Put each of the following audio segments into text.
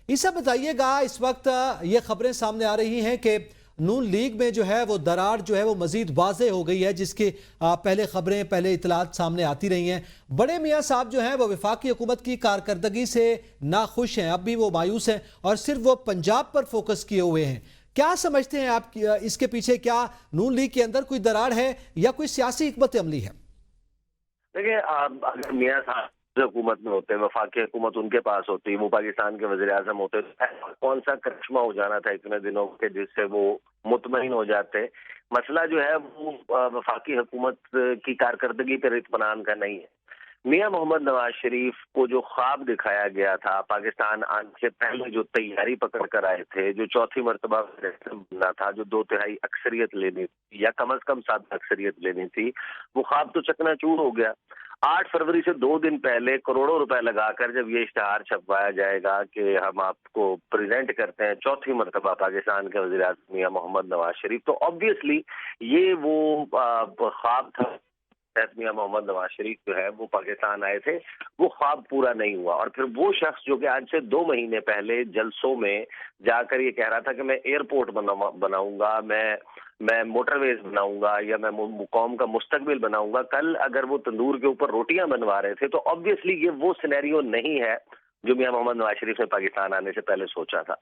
इससे बताइएगा, इस वक्त ये खबरें सामने आ रही हैं कि नून लीग में जो है वो दरार जो है वो मजीद वाज़ेह हो गई है, जिसकी पहले खबरें, पहले इतलात सामने आती रही हैं। बड़े मियाँ साहब जो हैं वो वफाकी हुकूमत की कारकर्दगी से नाखुश हैं, अब भी वो मायूस हैं और सिर्फ वो पंजाब पर फोकस किए हुए हैं। क्या समझते हैं आप इसके पीछे? क्या नून लीग के अंदर कोई दरार है या कोई सियासी हिकमत अमली है? देखिए, अगर मियाँ साहब हुकूमत में होते, वफाकी हुकूमत उनके पास होती, वो पाकिस्तान के वज़ीर आज़म होते, तो ऐसा कौन सा करिश्मा हो जाना था इतने दिनों के जिससे वो मुतमईन हो जाते। मसला जो है वो वफाकी हुकूमत की कारकर्दगी पर इत्मीनान का नहीं है। मियाँ मोहम्मद नवाज शरीफ को जो ख्वाब दिखाया गया था, पाकिस्तान आने से पहले जो तैयारी पकड़ कर आए थे, जो चौथी मरतबा बनना था, जो 2/3 अक्सरियत लेनी थी या कम अज कम 7 अक्सरियत लेनी थी, वो ख्वाब तो चकनाचूर हो गया। 8 फरवरी से 2 दिन पहले करोड़ों रुपए लगाकर जब ये इश्तिहार छपवाया जाएगा कि हम आपको प्रेजेंट करते हैं चौथी मरतबा पाकिस्तान के वज़ीर आज़म मियाँ मोहम्मद नवाज शरीफ, तो ऑब्वियसली ये वो ख्वाब था। मियाँ मोहम्मद नवाज शरीफ जो है वो पाकिस्तान आए थे, वो ख्वाब पूरा नहीं हुआ। और फिर वो शख्स जो कि आज से 2 महीने पहले जलसों में जाकर ये कह रहा था कि मैं एयरपोर्ट बनाऊंगा, मैं मोटरवेज बनाऊंगा या मैं कौम का मुस्तकबिल बनाऊंगा, कल अगर वो तंदूर के ऊपर रोटियां बनवा रहे थे, तो ऑब्वियसली ये वो सिनेरियो नहीं है जो मियाँ मोहम्मद नवाज शरीफ ने पाकिस्तान आने से पहले सोचा था।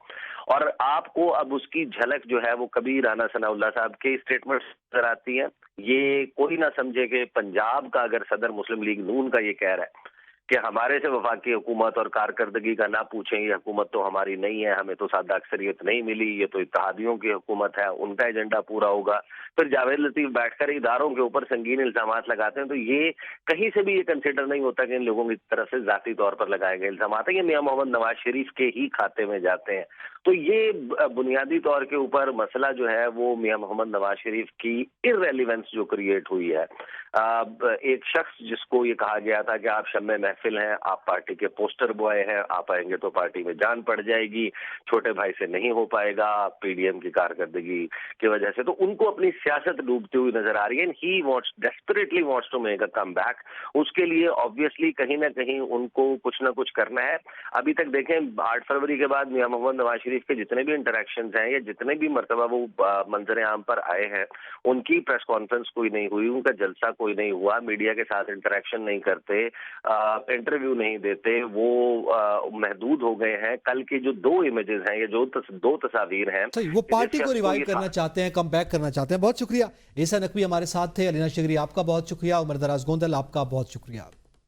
और आपको अब उसकी झलक जो है वो कभी राना सनाउल्लाह साहब के स्टेटमेंट नजर आती है। ये कोई ना समझे कि पंजाब का अगर सदर मुस्लिम लीग नून का ये कह रहा है कि हमारे से वफाकी हुकूमत और कारकर्दगी का ना पूछें, ये हुकूमत तो हमारी नहीं है, हमें तो सादा अक्सरियत नहीं मिली, ये तो इत्तेहादियों की हुकूमत है, उनका एजेंडा पूरा होगा। फिर जावेद लतीफ बैठकर इदारों के ऊपर संगीन इल्जामात लगाते हैं, तो ये कहीं से भी ये कंसिडर नहीं होता कि इन लोगों की तरफ से जाती तौर पर लगाए गए इल्जामात है, ये मियाँ मोहम्मद नवाज शरीफ के ही खाते में जाते हैं। तो ये बुनियादी तौर के ऊपर मसला जो है वो मियाँ मोहम्मद नवाज शरीफ की इररेलेवेंस जो क्रिएट हुई है। एक शख्स जिसको ये कहा गया था कि आप शम्मे महफिल हैं, आप पार्टी के पोस्टर बॉय हैं, आप आएंगे तो पार्टी में जान पड़ जाएगी, छोटे भाई से नहीं हो पाएगा पीडीएम की कारकर्दगी की वजह से, तो उनको अपनी सियासत डूबती हुई नजर आ रही है। He wants desperately wants to make a comeback. उसके लिए ऑब्वियसली कहीं ना कहीं उनको कुछ ना कुछ करना है। अभी तक देखें, 8 फरवरी के बाद मियाँ मोहम्मद नवाज शरीफ के जितने भी इंटरेक्शंस हैं या जितने भी मरतबा वो मंजर आम पर आए हैं, उनकी प्रेस कॉन्फ्रेंस कोई नहीं हुई, उनका जलसा कोई नहीं हुआ, मीडिया के साथ इंटरेक्शन नहीं करते, इंटरव्यू नहीं देते, वो महदूद हो गए हैं। कल की जो 2 इमेजेस हैं, ये जो 2 तस्वीर हैं, सही, वो पार्टी को रिवाइव करना चाहते हैं, कम बैक करना चाहते हैं। बहुत शुक्रिया। ईसा नकवी हमारे साथ थे। अलीना शिगरी आपका बहुत शुक्रिया। उमर दराज गोंदल आपका बहुत शुक्रिया।